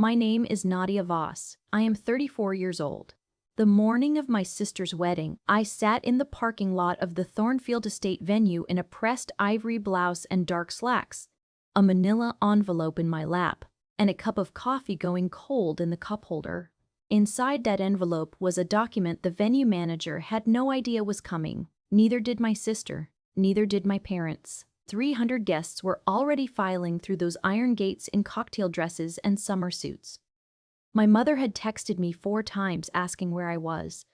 My name is Nadia Voss. I am 34 years old. The morning of my sister's wedding, I sat in the parking lot of the Thornfield Estate venue in a pressed ivory blouse and dark slacks, a manila envelope in my lap, and a cup of coffee going cold in the cup holder. Inside that envelope was a document the venue manager had no idea was coming. Neither did my sister. Neither did my parents. 300 guests were already filing through those iron gates in cocktail dresses and summer suits. My mother had texted me 4 times asking where I was.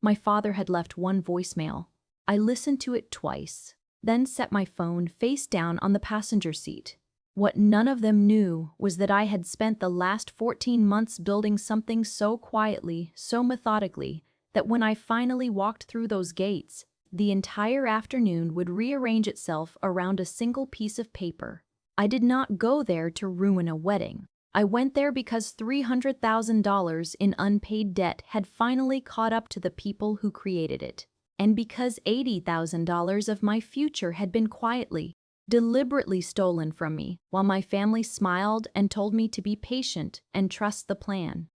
My father had left one voicemail. I listened to it twice, then set my phone face down on the passenger seat. What none of them knew was that I had spent the last 14 months building something so quietly, so methodically, that when I finally walked through those gates, the entire afternoon would rearrange itself around a single piece of paper. I did not go there to ruin a wedding. I went there because $300,000 in unpaid debt had finally caught up to the people who created it, and because $80,000 of my future had been quietly, deliberately stolen from me, while my family smiled and told me to be patient and trust the plan.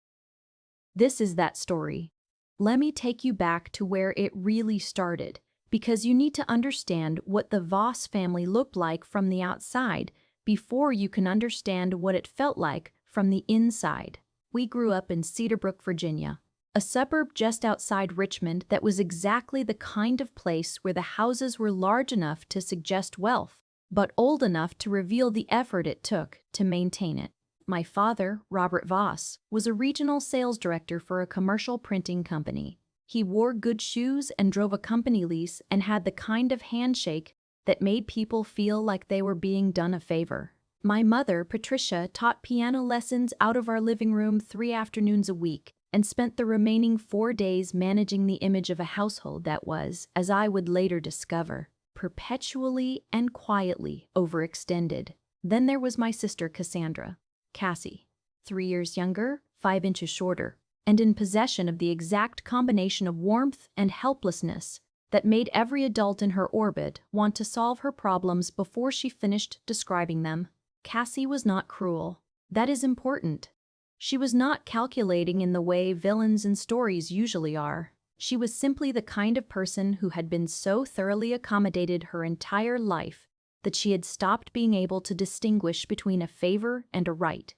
This is that story. Let me take you back to where it really started, because you need to understand what the Voss family looked like from the outside before you can understand what it felt like from the inside. We grew up in Cedarbrook, Virginia, a suburb just outside Richmond that was exactly the kind of place where the houses were large enough to suggest wealth, but old enough to reveal the effort it took to maintain it. My father, Robert Voss, was a regional sales director for a commercial printing company. He wore good shoes and drove a company lease and had the kind of handshake that made people feel like they were being done a favor. My mother, Patricia, taught piano lessons out of our living room 3 afternoons a week and spent the remaining 4 days managing the image of a household that was, as I would later discover, perpetually and quietly overextended. Then there was my sister Cassandra, Cassie, 3 years younger, 5 inches shorter, and in possession of the exact combination of warmth and helplessness that made every adult in her orbit want to solve her problems before she finished describing them. Cassie was not cruel. That is important. She was not calculating in the way villains in stories usually are. She was simply the kind of person who had been so thoroughly accommodated her entire life that she had stopped being able to distinguish between a favor and a right.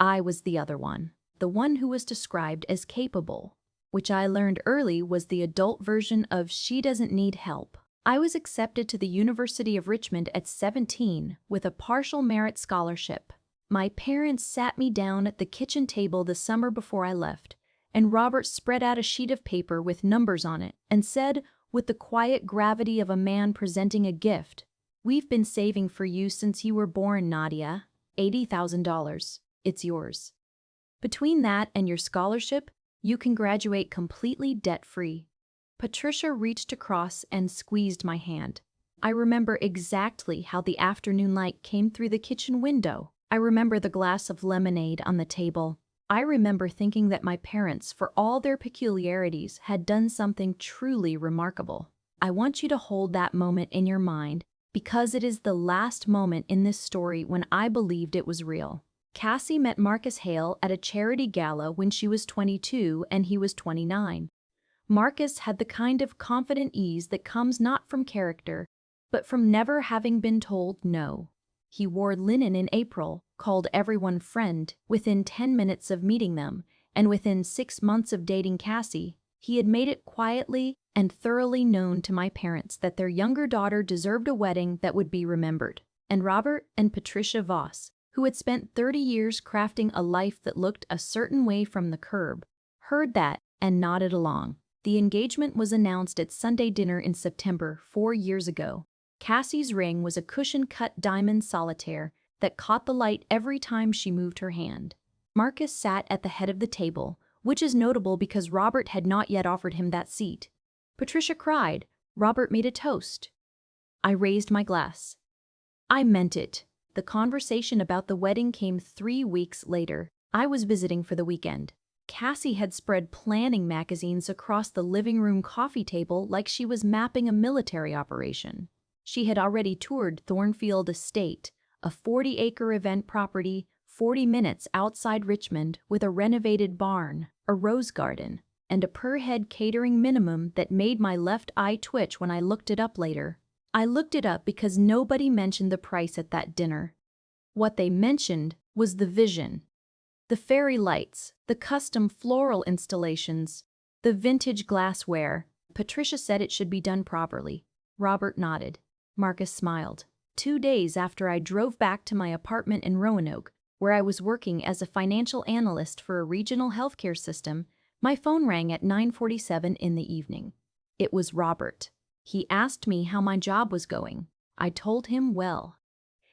I was the other one, the one who was described as capable, which I learned early was the adult version of she doesn't need help. I was accepted to the University of Richmond at 17 with a partial merit scholarship. My parents sat me down at the kitchen table the summer before I left, and Robert spread out a sheet of paper with numbers on it and said, with the quiet gravity of a man presenting a gift, "We've been saving for you since you were born, Nadia. $80,000. It's yours. Between that and your scholarship, you can graduate completely debt-free." Patricia reached across and squeezed my hand. I remember exactly how the afternoon light came through the kitchen window. I remember the glass of lemonade on the table. I remember thinking that my parents, for all their peculiarities, had done something truly remarkable. I want you to hold that moment in your mind because it is the last moment in this story when I believed it was real. Cassie met Marcus Hale at a charity gala when she was 22 and he was 29. Marcus had the kind of confident ease that comes not from character, but from never having been told no. He wore linen in April, called everyone friend within 10 minutes of meeting them, and within 6 months of dating Cassie, he had made it quietly and thoroughly known to my parents that their younger daughter deserved a wedding that would be remembered. And Robert and Patricia Voss, who had spent 30 years crafting a life that looked a certain way from the curb, heard that and nodded along. The engagement was announced at Sunday dinner in September 4 years ago. Cassie's ring was a cushion-cut diamond solitaire that caught the light every time she moved her hand. Marcus sat at the head of the table, which is notable because Robert had not yet offered him that seat. Patricia cried. Robert made a toast. I raised my glass. I meant it. The conversation about the wedding came 3 weeks later. I was visiting for the weekend. Cassie had spread planning magazines across the living room coffee table like she was mapping a military operation. She had already toured Thornfield Estate, a 40-acre event property 40 minutes outside Richmond with a renovated barn, a rose garden, and a per-head catering minimum that made my left eye twitch when I looked it up later. I looked it up because nobody mentioned the price at that dinner. What they mentioned was the vision. The fairy lights, the custom floral installations, the vintage glassware. Patricia said it should be done properly. Robert nodded. Marcus smiled. 2 days after I drove back to my apartment in Roanoke, where I was working as a financial analyst for a regional healthcare system, my phone rang at 9:47 in the evening. It was Robert. He asked me how my job was going. I told him well.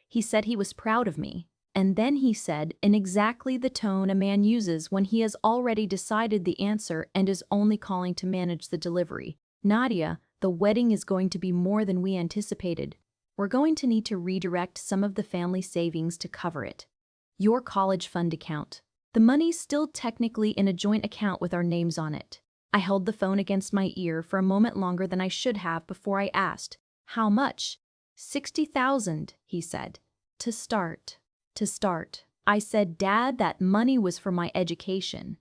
He said he was proud of me, and then he said, in exactly the tone a man uses when he has already decided the answer and is only calling to manage the delivery, "Nadia, the wedding is going to be more than we anticipated. We're going to need to redirect some of the family savings to cover it. Your college fund account. The money's still technically in a joint account with our names on it." I held the phone against my ear for a moment longer than I should have before I asked, "How much?" 60,000, he said. To start. I said, "Dad, that money was for my education.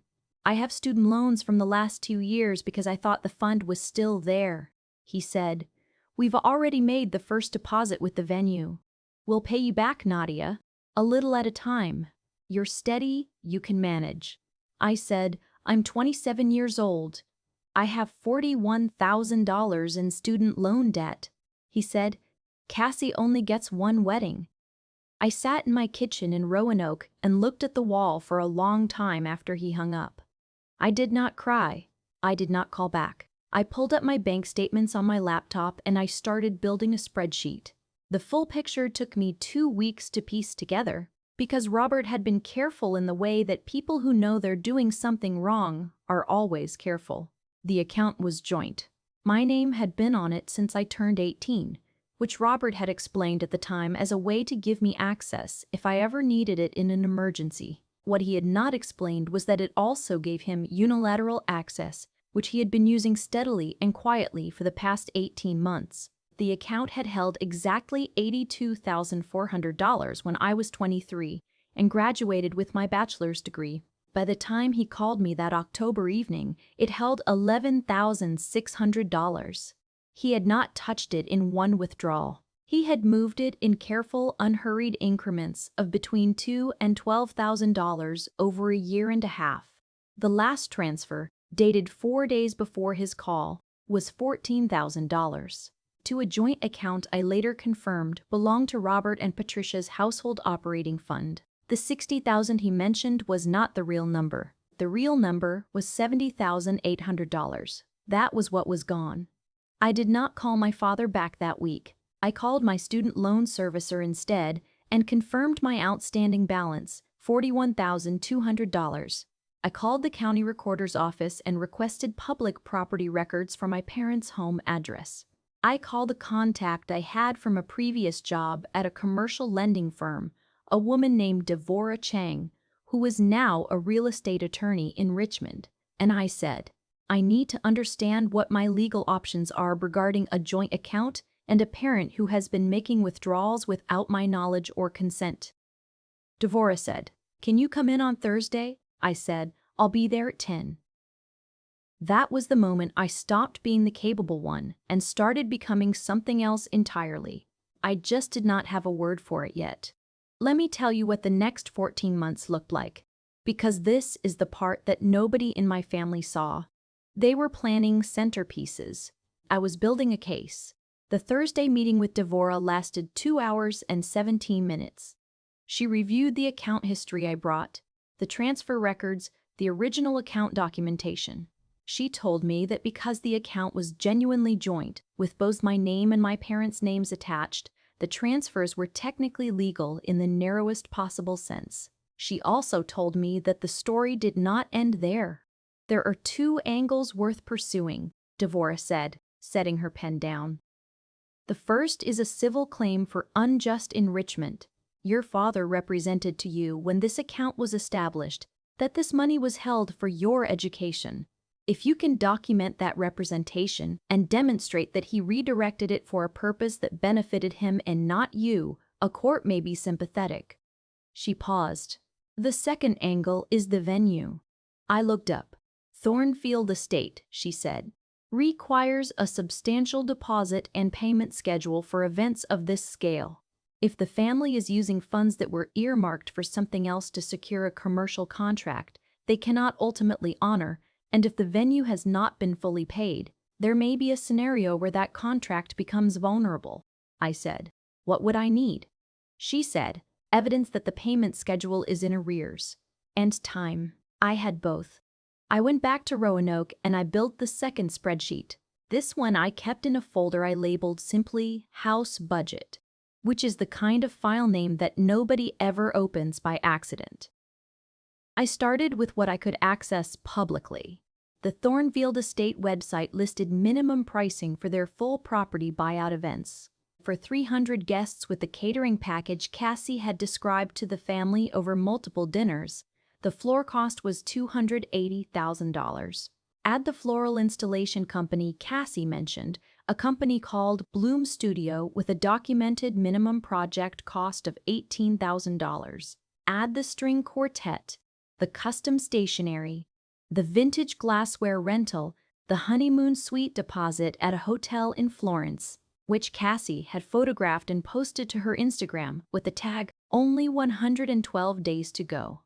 I have student loans from the last 2 years because I thought the fund was still there." He said, "We've already made the first deposit with the venue. We'll pay you back, Nadia, a little at a time. You're steady, you can manage." I said, "I'm 27 years old. I have $41,000 in student loan debt." He said, "Cassie only gets one wedding." I sat in my kitchen in Roanoke and looked at the wall for a long time after he hung up. I did not cry. I did not call back. I pulled up my bank statements on my laptop and I started building a spreadsheet. The full picture took me 2 weeks to piece together, because Robert had been careful in the way that people who know they're doing something wrong are always careful. The account was joint. My name had been on it since I turned 18. Which Robert had explained at the time as a way to give me access if I ever needed it in an emergency. What he had not explained was that it also gave him unilateral access, which he had been using steadily and quietly for the past 18 months. The account had held exactly $82,400 when I was 23 and graduated with my bachelor's degree. By the time he called me that October evening, it held $11,600. He had not touched it in one withdrawal. He had moved it in careful, unhurried increments of between $2,000 and $12,000 over a year and a half. The last transfer, dated 4 days before his call, was $14,000. To a joint account I later confirmed belonged to Robert and Patricia's household operating fund. The $60,000 he mentioned was not the real number. The real number was $70,800. That was what was gone. I did not call my father back that week. I called my student loan servicer instead and confirmed my outstanding balance, $41,200. I called the county recorder's office and requested public property records for my parents' home address. I called a contact I had from a previous job at a commercial lending firm, a woman named Devorah Chang, who was now a real estate attorney in Richmond, and I said, "I need to understand what my legal options are regarding a joint account and a parent who has been making withdrawals without my knowledge or consent." Devorah said, "Can you come in on Thursday?" I said, "I'll be there at 10. That was the moment I stopped being the capable one and started becoming something else entirely. I just did not have a word for it yet. Let me tell you what the next 14 months looked like, because this is the part that nobody in my family saw. They were planning centerpieces. I was building a case. The Thursday meeting with Devorah lasted 2 hours and 17 minutes. She reviewed the account history I brought, the transfer records, the original account documentation. She told me that because the account was genuinely joint, with both my name and my parents' names attached, the transfers were technically legal in the narrowest possible sense. She also told me that the story did not end there. "There are 2 angles worth pursuing," Devorah said, setting her pen down. "The first is a civil claim for unjust enrichment. Your father represented to you when this account was established that this money was held for your education. If you can document that representation and demonstrate that he redirected it for a purpose that benefited him and not you, a court may be sympathetic." She paused. The second angle is the venue. I looked up. Thornfield Estate, she said, requires a substantial deposit and payment schedule for events of this scale. If the family is using funds that were earmarked for something else to secure a commercial contract, they cannot ultimately honor, and if the venue has not been fully paid, there may be a scenario where that contract becomes vulnerable. I said, what would I need? She said, evidence that the payment schedule is in arrears. And time. I had both. I went back to Roanoke and I built the second spreadsheet. This one I kept in a folder I labeled simply House Budget, which is the kind of file name that nobody ever opens by accident. I started with what I could access publicly. The Thornfield Estate website listed minimum pricing for their full property buyout events. For 300 guests with the catering package Cassie had described to the family over multiple dinners, the floor cost was $280,000. Add the floral installation company Cassie mentioned, a company called Bloom Studio with a documented minimum project cost of $18,000. Add the string quartet, the custom stationery, the vintage glassware rental, the honeymoon suite deposit at a hotel in Florence, which Cassie had photographed and posted to her Instagram with the tag, "Only 112 days to go."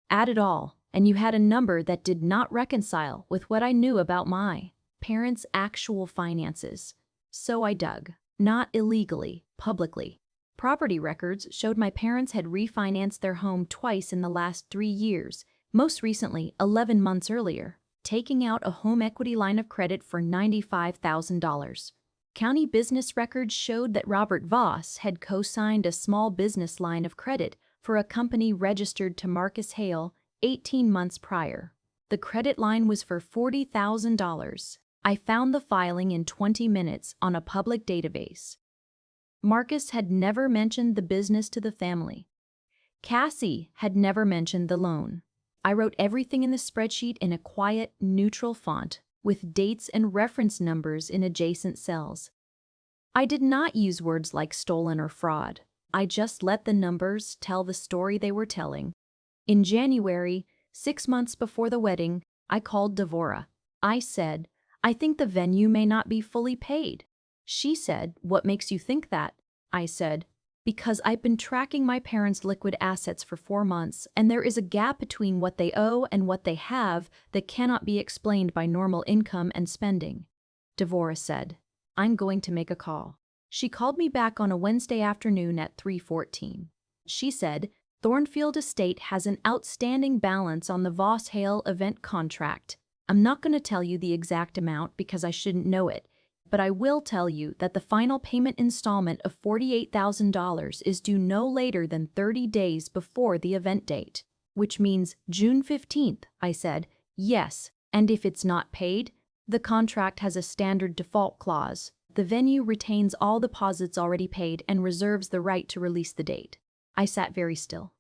Add it all, and you had a number that did not reconcile with what I knew about my parents' actual finances. So I dug, not illegally, publicly. Property records showed my parents had refinanced their home twice in the last 3 years, most recently 11 months earlier, taking out a home equity line of credit for $95,000. County business records showed that Robert Voss had co-signed a small business line of credit for a company registered to Marcus Hale 18 months prior. The credit line was for $40,000. I found the filing in 20 minutes on a public database. Marcus had never mentioned the business to the family. Cassie had never mentioned the loan. I wrote everything in the spreadsheet in a quiet, neutral font, with dates and reference numbers in adjacent cells. I did not use words like stolen or fraud. I just let the numbers tell the story they were telling. In January, 6 months before the wedding, I called Devora. I said, "I think the venue may not be fully paid." She said, "What makes you think that?" I said, "Because I've been tracking my parents' liquid assets for 4 months, and there is a gap between what they owe and what they have that cannot be explained by normal income and spending." Devora said, "I'm going to make a call." She called me back on a Wednesday afternoon at 3:14. She said, "Thornfield Estate has an outstanding balance on the Voss Hale event contract. I'm not going to tell you the exact amount because I shouldn't know it, but I will tell you that the final payment installment of $48,000 is due no later than 30 days before the event date." "Which means June 15th, I said. "Yes, and if it's not paid, the contract has a standard default clause. The venue retains all deposits already paid and reserves the right to release the date." I sat very still.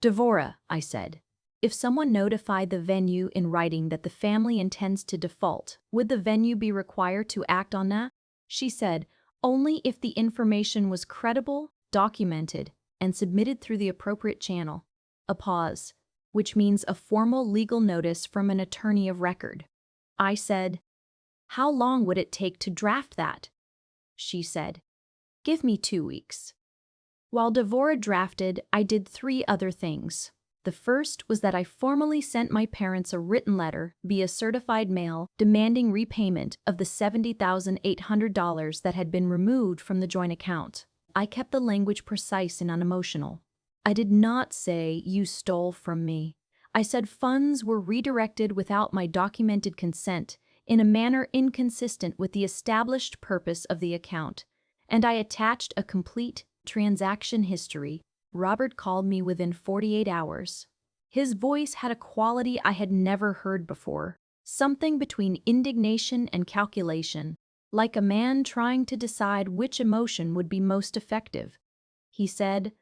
"Devora," I said, "if someone notified the venue in writing that the family intends to default, would the venue be required to act on that?" She said, "Only if the information was credible, documented, and submitted through the appropriate channel." A pause, which means a formal legal notice from an attorney of record. I said, "How long would it take to draft that?" She said, "Give me 2 weeks." While Devora drafted, I did 3 other things. The first was that I formally sent my parents a written letter via certified mail demanding repayment of the $70,800 that had been removed from the joint account. I kept the language precise and unemotional. I did not say, "You stole from me." I said funds were redirected without my documented consent in a manner inconsistent with the established purpose of the account, and I attached a complete transaction history. Robert called me within 48 hours. His voice had a quality I had never heard before, something between indignation and calculation, like a man trying to decide which emotion would be most effective. He said,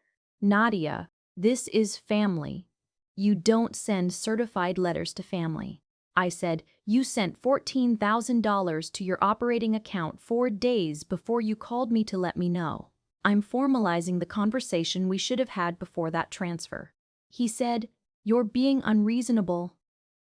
"Nadia, this is family. You don't send certified letters to family." I said, "You sent $14,000 to your operating account 4 days before you called me to let me know. I'm formalizing the conversation we should have had before that transfer." He said, "You're being unreasonable."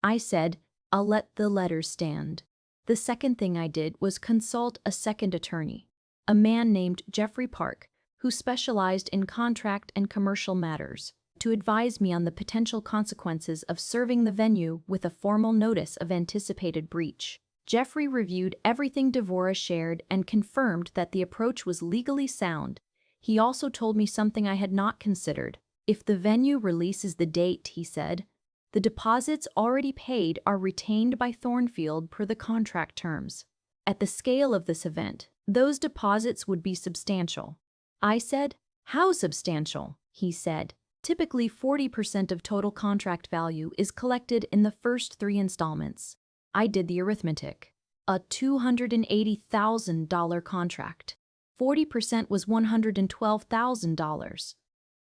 I said, "I'll let the letters stand." The second thing I did was consult a second attorney, a man named Jeffrey Park, who specialized in contract and commercial matters, to advise me on the potential consequences of serving the venue with a formal notice of anticipated breach. Jeffrey reviewed everything Devorah shared and confirmed that the approach was legally sound. He also told me something I had not considered. If the venue releases the date, he said, the deposits already paid are retained by Thornfield per the contract terms. At the scale of this event, those deposits would be substantial. I said, "How substantial?" He said, "Typically 40% of total contract value is collected in the first 3 installments." I did the arithmetic. A $280,000 contract. 40% was $112,000.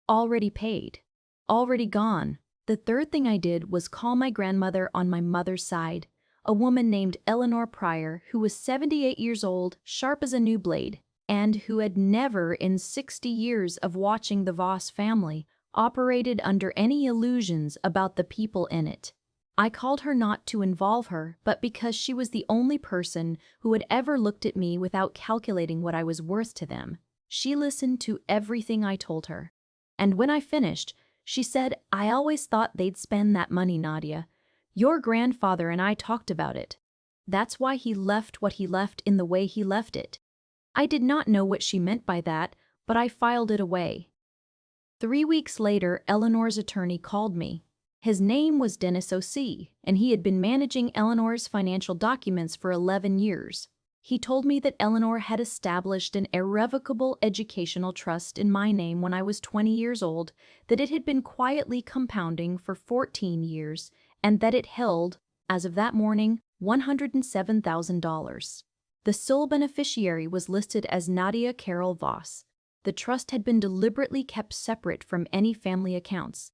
Already paid. Already gone. The third thing I did was call my grandmother on my mother's side, a woman named Eleanor Pryor, who was 78 years old, sharp as a new blade, and who had never in 60 years of watching the Voss family operated under any illusions about the people in it. I called her not to involve her, but because she was the only person who had ever looked at me without calculating what I was worth to them. She listened to everything I told her. And when I finished, she said, "I always thought they'd spend that money, Nadia. Your grandfather and I talked about it. That's why he left what he left in the way he left it." I did not know what she meant by that, but I filed it away. 3 weeks later, Eleanor's attorney called me. His name was Dennis O.C., and he had been managing Eleanor's financial documents for 11 years. He told me that Eleanor had established an irrevocable educational trust in my name when I was 20 years old, that it had been quietly compounding for 14 years, and that it held, as of that morning, $107,000. The sole beneficiary was listed as Nadia Carol Voss. The trust had been deliberately kept separate from any family accounts.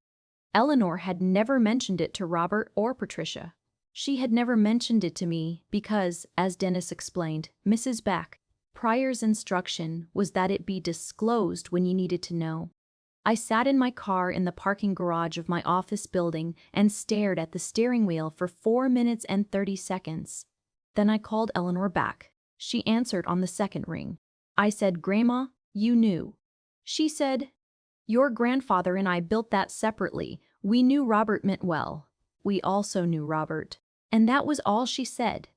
Eleanor had never mentioned it to Robert or Patricia. She had never mentioned it to me because, as Dennis explained, Mrs. Beck, Pryor's instruction was that it be disclosed when you needed to know. I sat in my car in the parking garage of my office building and stared at the steering wheel for 4 minutes and 30 seconds. Then I called Eleanor back. She answered on the second ring. I said, "Grandma, you knew." She said, "Your grandfather and I built that separately. We knew Robert meant well. We also knew Robert." And that was all she said.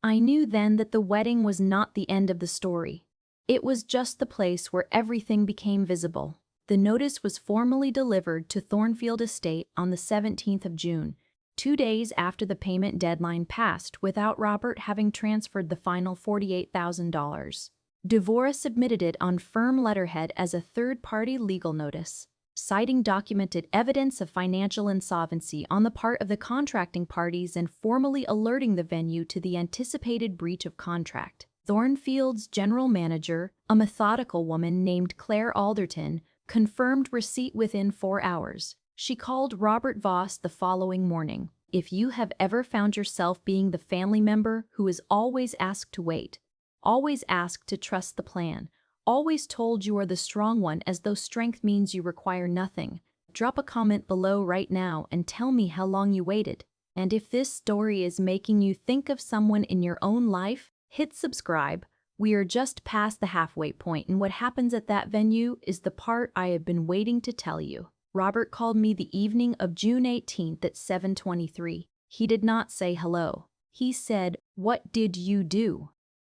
I knew then that the wedding was not the end of the story. It was just the place where everything became visible. The notice was formally delivered to Thornfield Estate on the 17th of June, 2 days after the payment deadline passed, without Robert having transferred the final $48,000. Devorah submitted it on firm letterhead as a third-party legal notice, citing documented evidence of financial insolvency on the part of the contracting parties and formally alerting the venue to the anticipated breach of contract. Thornfield's general manager, a methodical woman named Claire Alderton, confirmed receipt within 4 hours. She called Robert Voss the following morning. If you have ever found yourself being the family member who is always asked to wait, always asked to trust the plan, always told you are the strong one as though strength means you require nothing, drop a comment below right now and tell me how long you waited. And if this story is making you think of someone in your own life, hit subscribe. We are just past the halfway point, and what happens at that venue is the part I have been waiting to tell you. Robert called me the evening of June 18th at 7:23. He did not say hello. He said, "What did you do?"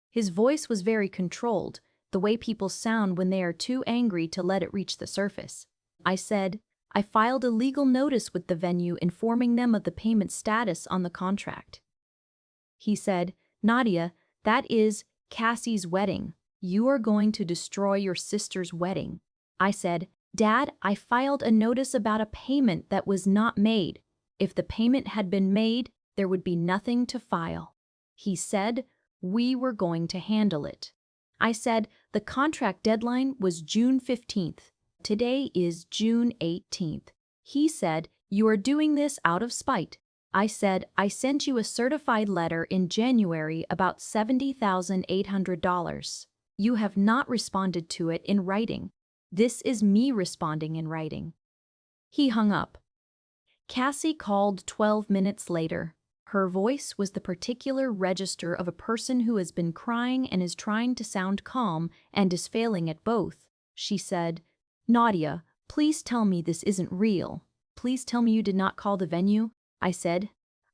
His voice was very controlled, the way people sound when they are too angry to let it reach the surface. I said, "I filed a legal notice with the venue informing them of the payment status on the contract." He said, "Nadia, that is Cassie's wedding. You are going to destroy your sister's wedding." I said, "Dad, I filed a notice about a payment that was not made. If the payment had been made, there would be nothing to file." He said, "We were going to handle it." I said, "The contract deadline was June 15th. Today is June 18th. He said, "You are doing this out of spite." I said, "I sent you a certified letter in January about $70,800. You have not responded to it in writing. This is me responding in writing." He hung up. Cassie called 12 minutes later. Her voice was the particular register of a person who has been crying and is trying to sound calm and is failing at both. She said, "Nadia, please tell me this isn't real. Please tell me you did not call the venue." I said,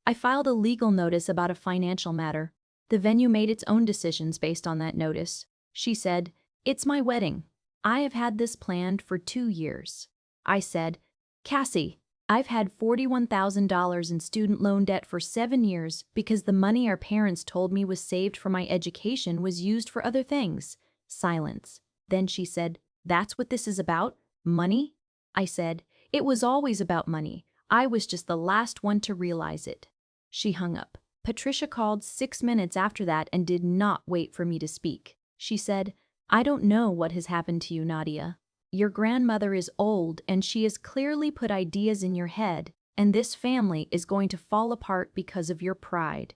"I filed a legal notice about a financial matter. The venue made its own decisions based on that notice." She said, "It's my wedding. I have had this planned for 2 years." I said, "Cassie, I've had $41,000 in student loan debt for 7 years because the money our parents told me was saved for my education was used for other things." Silence. Then she said, "That's what this is about? Money?" I said, "It was always about money. I was just the last one to realize it." She hung up. Patricia called 6 minutes after that and did not wait for me to speak. She said, "I don't know what has happened to you, Nadia. Your grandmother is old and she has clearly put ideas in your head, and this family is going to fall apart because of your pride."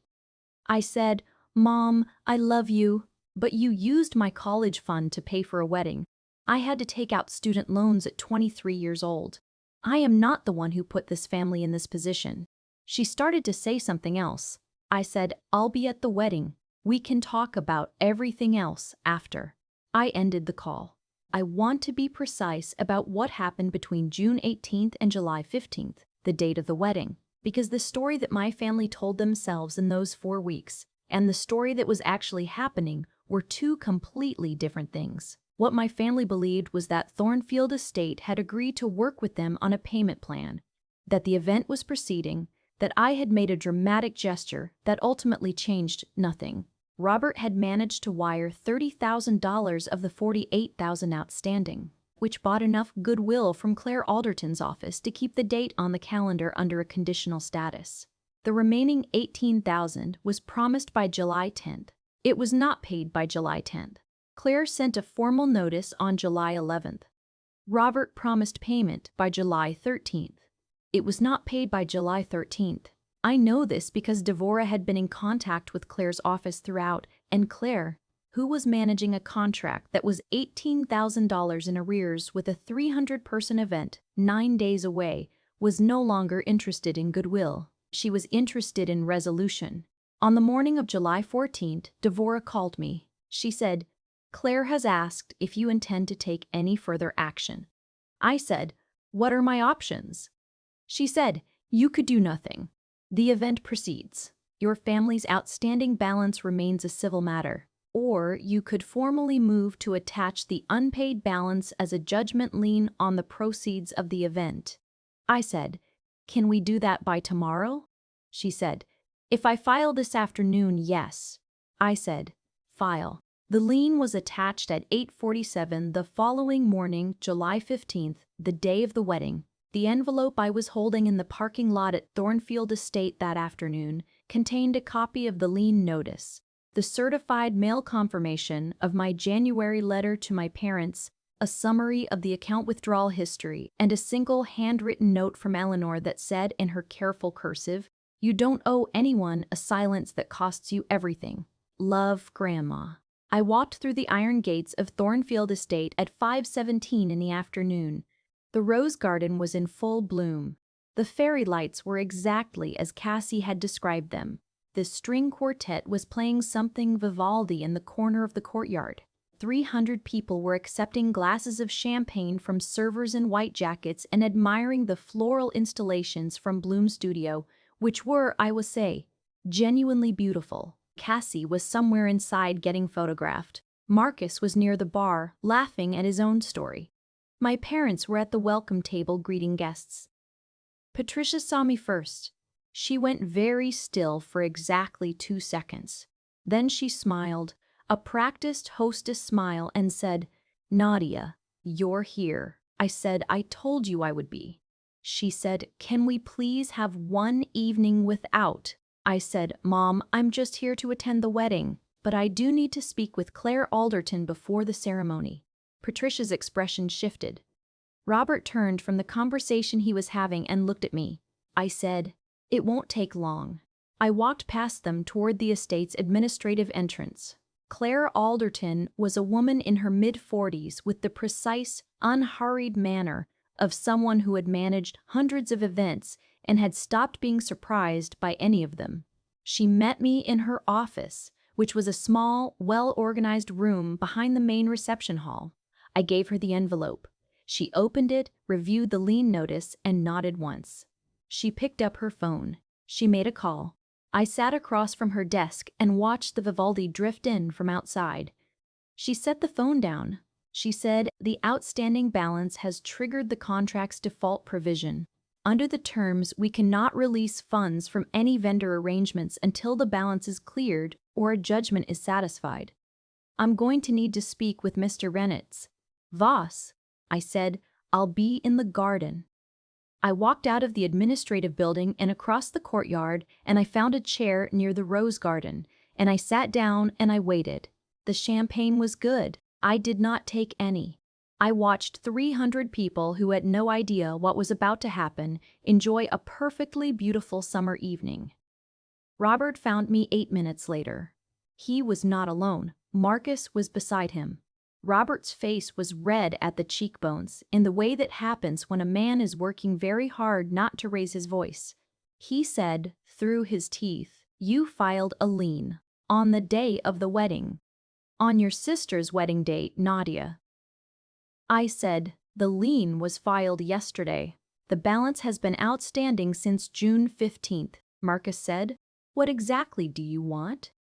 I said, "Mom, I love you, but you used my college fund to pay for a wedding. I had to take out student loans at 23 years old. I am not the one who put this family in this position." She started to say something else. I said, "I'll be at the wedding. We can talk about everything else after." I ended the call. I want to be precise about what happened between June 18th and July 15th, the date of the wedding, because the story that my family told themselves in those 4 weeks and the story that was actually happening were two completely different things. What my family believed was that Thornfield Estate had agreed to work with them on a payment plan, that the event was proceeding, that I had made a dramatic gesture that ultimately changed nothing. Robert had managed to wire $30,000 of the $48,000 outstanding, which bought enough goodwill from Claire Alderton's office to keep the date on the calendar under a conditional status. The remaining $18,000 was promised by July 10th. It was not paid by July 10th. Claire sent a formal notice on July 11th. Robert promised payment by July 13th. It was not paid by July 13th. I know this because Devora had been in contact with Claire's office throughout, and Claire, who was managing a contract that was $18,000 in arrears with a 300-person event 9 days away, was no longer interested in goodwill. She was interested in resolution. On the morning of July 14th, Devora called me. She said, "Claire has asked if you intend to take any further action." I said, "What are my options?" She said, "You could do nothing. The event proceeds. Your family's outstanding balance remains a civil matter. Or you could formally move to attach the unpaid balance as a judgment lien on the proceeds of the event." I said, "Can we do that by tomorrow?" She said, "If I file this afternoon, yes." I said, "File." The lien was attached at 8:47 the following morning, July 15th, the day of the wedding. The envelope I was holding in the parking lot at Thornfield Estate that afternoon contained a copy of the lien notice, the certified mail confirmation of my January letter to my parents, a summary of the account withdrawal history, and a single handwritten note from Eleanor that said in her careful cursive, "You don't owe anyone a silence that costs you everything. Love, Grandma." I walked through the iron gates of Thornfield Estate at 5:17 in the afternoon. The rose garden was in full bloom. The fairy lights were exactly as Cassie had described them. The string quartet was playing something Vivaldi in the corner of the courtyard. 300 people were accepting glasses of champagne from servers in white jackets and admiring the floral installations from Bloom's studio, which were, I will say, genuinely beautiful. Cassie was somewhere inside getting photographed. Marcus was near the bar, laughing at his own story. My parents were at the welcome table greeting guests. Patricia saw me first. She went very still for exactly 2 seconds. Then she smiled, a practiced hostess smile, and said, "Nadia, you're here." I said, "I told you I would be." She said, "Can we please have one evening without?" I said, "Mom, I'm just here to attend the wedding, but I do need to speak with Claire Alderton before the ceremony." Patricia's expression shifted. Robert turned from the conversation he was having and looked at me. I said, "It won't take long." I walked past them toward the estate's administrative entrance. Claire Alderton was a woman in her mid-40s with the precise, unhurried manner of someone who had managed hundreds of events and had stopped being surprised by any of them. She met me in her office, which was a small, well-organized room behind the main reception hall. I gave her the envelope. She opened it, reviewed the lien notice, and nodded once. She picked up her phone. She made a call. I sat across from her desk and watched the Vivaldi drift in from outside. She set the phone down. She said, "The outstanding balance has triggered the contract's default provision. Under the terms, we cannot release funds from any vendor arrangements until the balance is cleared or a judgment is satisfied. I'm going to need to speak with Mr. Renitz." "Voss," I said, "I'll be in the garden." I walked out of the administrative building and across the courtyard, and I found a chair near the rose garden, and I sat down and I waited. The champagne was good. I did not take any. I watched 300 people who had no idea what was about to happen enjoy a perfectly beautiful summer evening. Robert found me 8 minutes later. He was not alone. Marcus was beside him. Robert's face was red at the cheekbones, in the way that happens when a man is working very hard not to raise his voice. He said, through his teeth, "You filed a lien. On the day of the wedding. On your sister's wedding date, Nadia." I said, "The lien was filed yesterday. The balance has been outstanding since June 15th, Marcus said. "What exactly do you want?"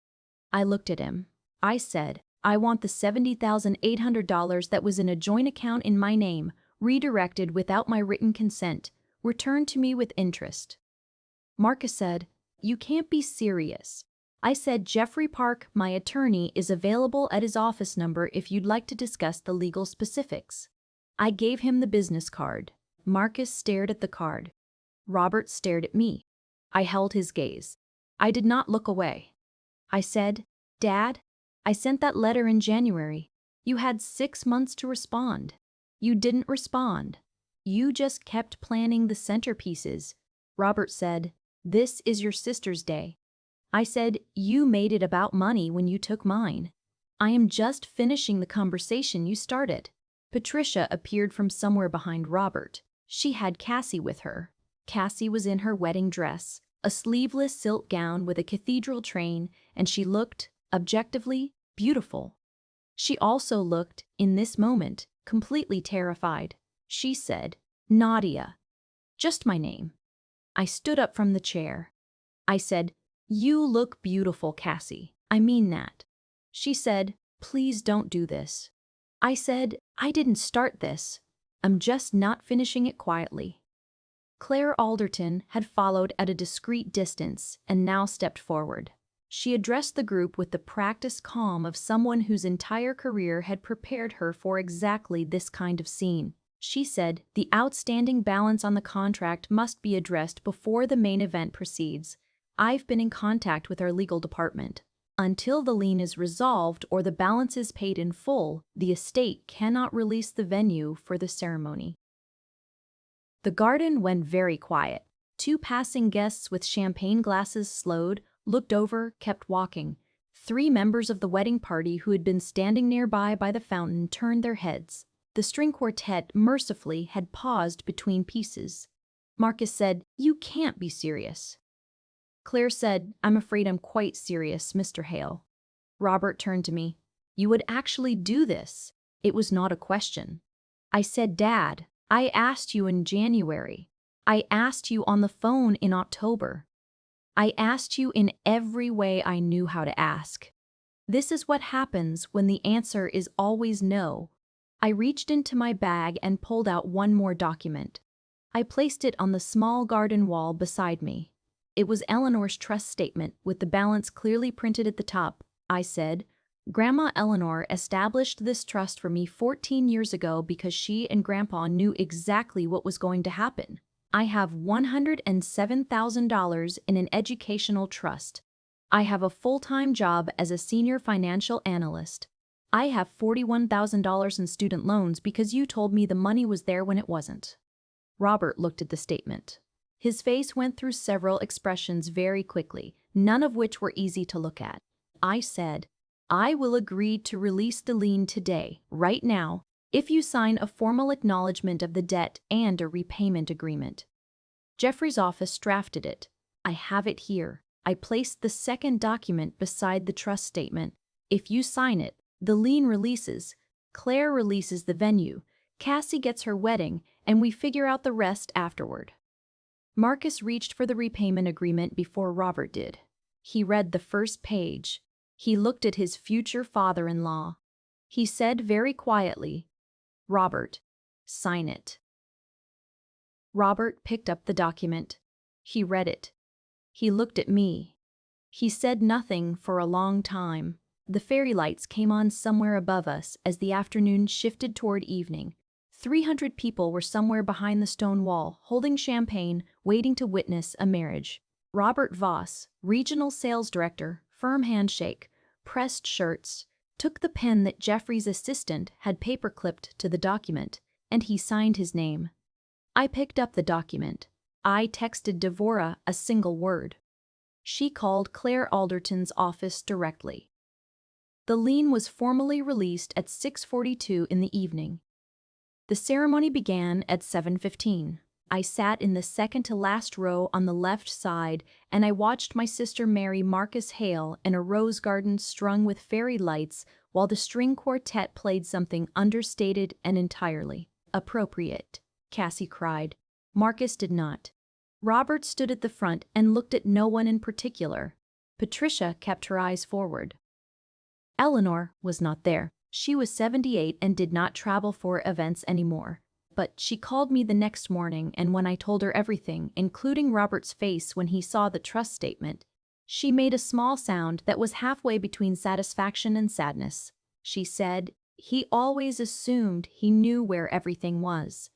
I looked at him. I said, "I want the $70,800 that was in a joint account in my name, redirected without my written consent, returned to me with interest." Marcus said, "You can't be serious." I said, "Jeffrey Park, my attorney, is available at his office number if you'd like to discuss the legal specifics." I gave him the business card. Marcus stared at the card. Robert stared at me. I held his gaze. I did not look away. I said, "Dad, I sent that letter in January. You had 6 months to respond. You didn't respond. You just kept planning the centerpieces." Robert said, "This is your sister's day." I said, "You made it about money when you took mine. I am just finishing the conversation you started." Patricia appeared from somewhere behind Robert. She had Cassie with her. Cassie was in her wedding dress, a sleeveless silk gown with a cathedral train, and she looked, objectively, beautiful. She also looked, in this moment, completely terrified. She said, "Nadia." Just my name. I stood up from the chair. I said, "You look beautiful, Cassie. I mean that." She said, "Please don't do this." I said, "I didn't start this. I'm just not finishing it quietly." Claire Alderton had followed at a discreet distance and now stepped forward. She addressed the group with the practiced calm of someone whose entire career had prepared her for exactly this kind of scene. She said, "The outstanding balance on the contract must be addressed before the main event proceeds. I've been in contact with our legal department. Until the lien is resolved or the balance is paid in full, the estate cannot release the venue for the ceremony." The garden went very quiet. 2 passing guests with champagne glasses slowed, looked over, kept walking. 3 members of the wedding party who had been standing nearby by the fountain turned their heads. The string quartet, mercifully, had paused between pieces. Marcus said, "You can't be serious." Claire said, "I'm afraid I'm quite serious, Mr. Hale." Robert turned to me. "You would actually do this?" It was not a question. I said, "Dad, I asked you in January. I asked you on the phone in October. I asked you in every way I knew how to ask. This is what happens when the answer is always no." I reached into my bag and pulled out one more document. I placed it on the small garden wall beside me. It was Eleanor's trust statement with the balance clearly printed at the top. I said, "Grandma Eleanor established this trust for me 14 years ago because she and Grandpa knew exactly what was going to happen. I have $107,000 in an educational trust. I have a full-time job as a senior financial analyst. I have $41,000 in student loans because you told me the money was there when it wasn't." Robert looked at the statement. His face went through several expressions very quickly, none of which were easy to look at. I said, "I will agree to release the lien today, right now, if you sign a formal acknowledgement of the debt and a repayment agreement." Jeffrey's office drafted it. I have it here. I placed the second document beside the trust statement. If you sign it, the lien releases. Claire releases the venue. Cassie gets her wedding, and we figure out the rest afterward. Marcus reached for the repayment agreement before Robert did. He read the first page. He looked at his future father-in-law. He said very quietly, "Robert, sign it." Robert picked up the document. He read it. He looked at me. He said nothing for a long time. The fairy lights came on somewhere above us as the afternoon shifted toward evening. 300 people were somewhere behind the stone wall, holding champagne, waiting to witness a marriage. Robert Voss, regional sales director, firm handshake, pressed shirts, took the pen that Jeffrey's assistant had paper-clipped to the document, and he signed his name. I picked up the document. I texted Devora a single word. She called Claire Alderton's office directly. The lien was formally released at 6:42 in the evening. The ceremony began at 7:15. I sat in the second-to-last row on the left side, and I watched my sister marry Marcus Hale in a rose garden strung with fairy lights while the string quartet played something understated and entirely appropriate. Cassie cried. Marcus did not. Robert stood at the front and looked at no one in particular. Patricia kept her eyes forward. Eleanor was not there. She was 78 and did not travel for events anymore. But she called me the next morning, and when I told her everything, including Robert's face when he saw the trust statement, she made a small sound that was halfway between satisfaction and sadness. She said, "He always assumed he knew where everything was."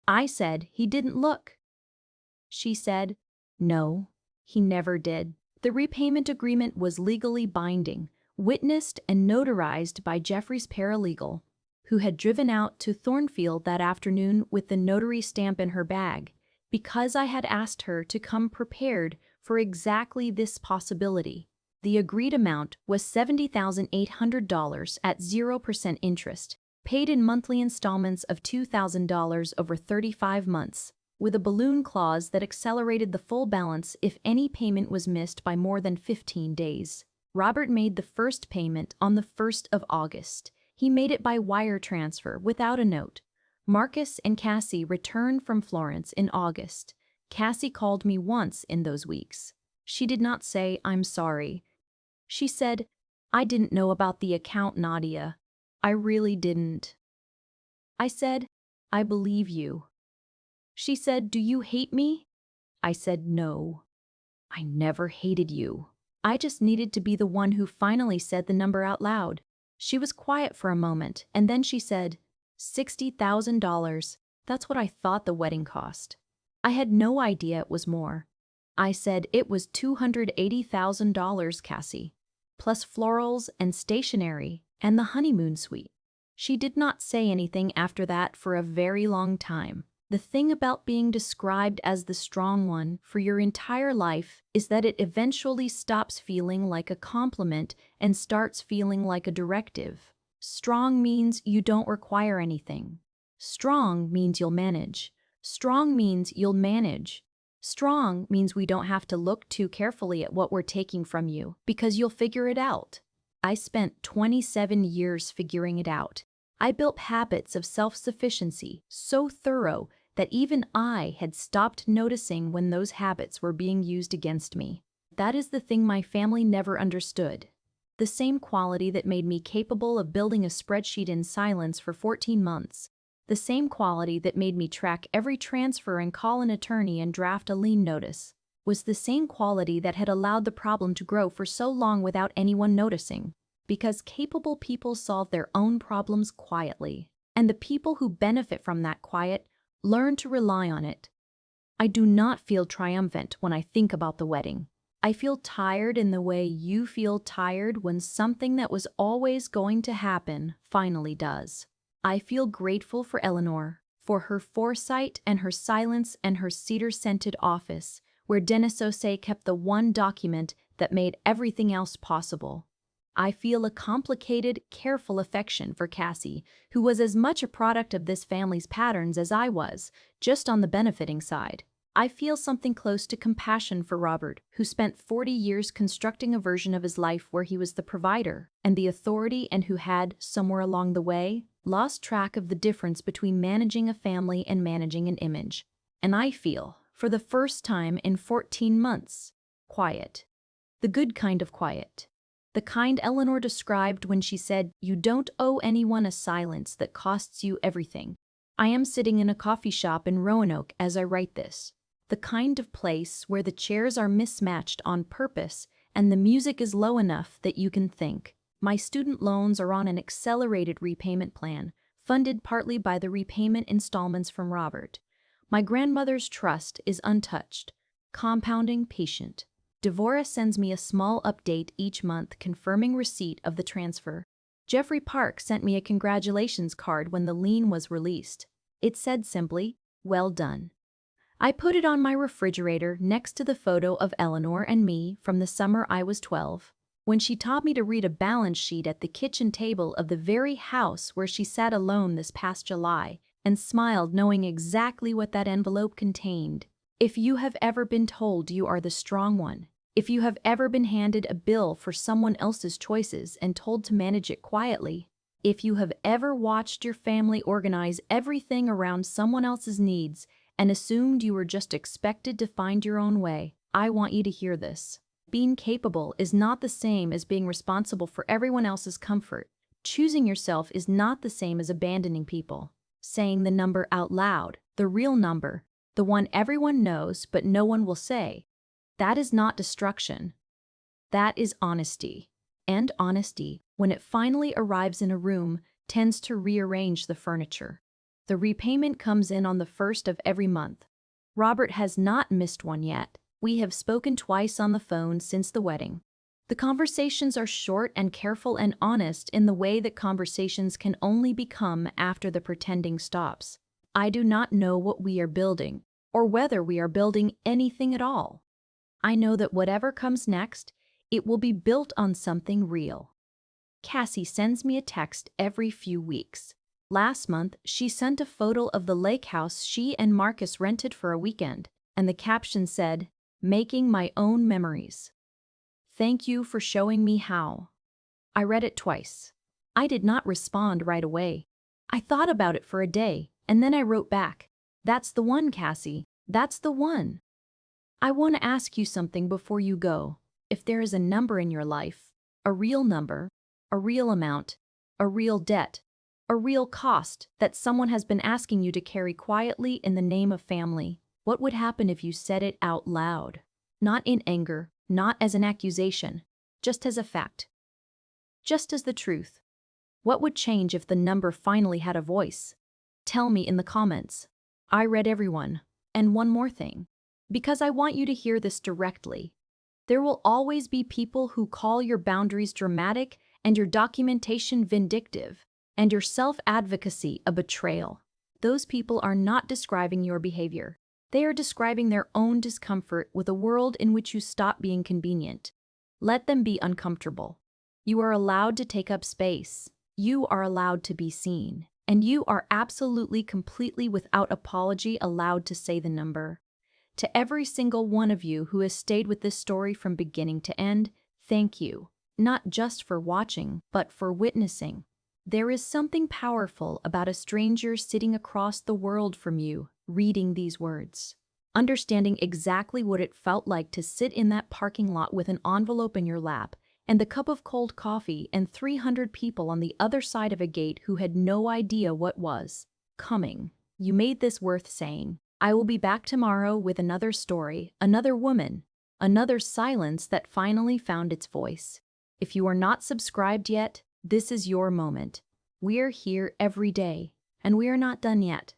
I said, "He didn't look." She said, "No, he never did." The repayment agreement was legally binding, witnessed and notarized by Jeffrey's paralegal, who had driven out to Thornfield that afternoon with the notary stamp in her bag, because I had asked her to come prepared for exactly this possibility. The agreed amount was $70,800 at 0% interest, paid in monthly installments of $2,000 over 35 months, with a balloon clause that accelerated the full balance if any payment was missed by more than 15 days. Robert made the first payment on the 1st of August. He made it by wire transfer without a note. Marcus and Cassie returned from Florence in August. Cassie called me once in those weeks. She did not say, "I'm sorry." She said, "I didn't know about the account, Nadia. I really didn't." I said, "I believe you." She said, "Do you hate me?" I said, "No. I never hated you. I just needed to be the one who finally said the number out loud." She was quiet for a moment, and then she said, $60,000. That's what I thought the wedding cost. I had no idea it was more. I said, "It was $280,000, Cassie, plus florals and stationery and the honeymoon suite." She did not say anything after that for a very long time. The thing about being described as the strong one for your entire life is that it eventually stops feeling like a compliment and starts feeling like a directive. Strong means you don't require anything. Strong means you'll manage. Strong means you'll manage. Strong means we don't have to look too carefully at what we're taking from you because you'll figure it out. I spent 27 years figuring it out. I built habits of self-sufficiency so thorough that even I had stopped noticing when those habits were being used against me. That is the thing my family never understood. The same quality that made me capable of building a spreadsheet in silence for 14 months. The same quality that made me track every transfer and call an attorney and draft a lien notice. Was the same quality that had allowed the problem to grow for so long without anyone noticing. Because capable people solve their own problems quietly, and the people who benefit from that quiet learn to rely on it. I do not feel triumphant when I think about the wedding. I feel tired in the way you feel tired when something that was always going to happen finally does. I feel grateful for Eleanor, for her foresight and her silence and her cedar-scented office, where Dennis Osei kept the one document that made everything else possible. I feel a complicated, careful affection for Cassie, who was as much a product of this family's patterns as I was, just on the benefiting side. I feel something close to compassion for Robert, who spent 40 years constructing a version of his life where he was the provider and the authority, and who had, somewhere along the way, lost track of the difference between managing a family and managing an image. And I feel, for the first time in 14 months, quiet. The good kind of quiet. The kind Eleanor described when she said, "You don't owe anyone a silence that costs you everything." I am sitting in a coffee shop in Roanoke as I write this. The kind of place where the chairs are mismatched on purpose and the music is low enough that you can think. My student loans are on an accelerated repayment plan, funded partly by the repayment installments from Robert. My grandmother's trust is untouched, compounding patient. Devora sends me a small update each month confirming receipt of the transfer. Jeffrey Park sent me a congratulations card when the lien was released. It said simply, "Well done." I put it on my refrigerator next to the photo of Eleanor and me from the summer I was 12, when she taught me to read a balance sheet at the kitchen table of the very house where she sat alone this past July and smiled knowing exactly what that envelope contained. If you have ever been told you are the strong one, if you have ever been handed a bill for someone else's choices and told to manage it quietly, if you have ever watched your family organize everything around someone else's needs and assumed you were just expected to find your own way, I want you to hear this. Being capable is not the same as being responsible for everyone else's comfort. Choosing yourself is not the same as abandoning people. Saying the number out loud, the real number, the one everyone knows but no one will say, that is not destruction. That is honesty. And honesty, when it finally arrives in a room, tends to rearrange the furniture. The repayment comes in on the 1st of every month. Robert has not missed one yet. We have spoken twice on the phone since the wedding. The conversations are short and careful and honest in the way that conversations can only become after the pretending stops. I do not know what we are building, or whether we are building anything at all. I know that whatever comes next, it will be built on something real. Cassie sends me a text every few weeks. Last month, she sent a photo of the lake house she and Marcus rented for a weekend, and the caption said, "Making my own memories. Thank you for showing me how." I read it twice. I did not respond right away. I thought about it for a day, and then I wrote back, "That's the one, Cassie. That's the one." I want to ask you something before you go. If there is a number in your life, a real number, a real amount, a real debt, a real cost that someone has been asking you to carry quietly in the name of family, what would happen if you said it out loud? Not in anger, not as an accusation, just as a fact. Just as the truth. What would change if the number finally had a voice? Tell me in the comments. I read everyone. And one more thing. Because I want you to hear this directly. There will always be people who call your boundaries dramatic and your documentation vindictive, and your self-advocacy a betrayal. Those people are not describing your behavior. They are describing their own discomfort with a world in which you stop being convenient. Let them be uncomfortable. You are allowed to take up space. You are allowed to be seen. And you are absolutely, completely, without apology allowed to say the number. To every single one of you who has stayed with this story from beginning to end, thank you. Not just for watching, but for witnessing. There is something powerful about a stranger sitting across the world from you, reading these words. Understanding exactly what it felt like to sit in that parking lot with an envelope in your lap, and the cup of cold coffee, and 300 people on the other side of a gate who had no idea what was coming. You made this worth saying. I will be back tomorrow with another story, another woman, another silence that finally found its voice. If you are not subscribed yet, this is your moment. We're here every day, and we are not done yet.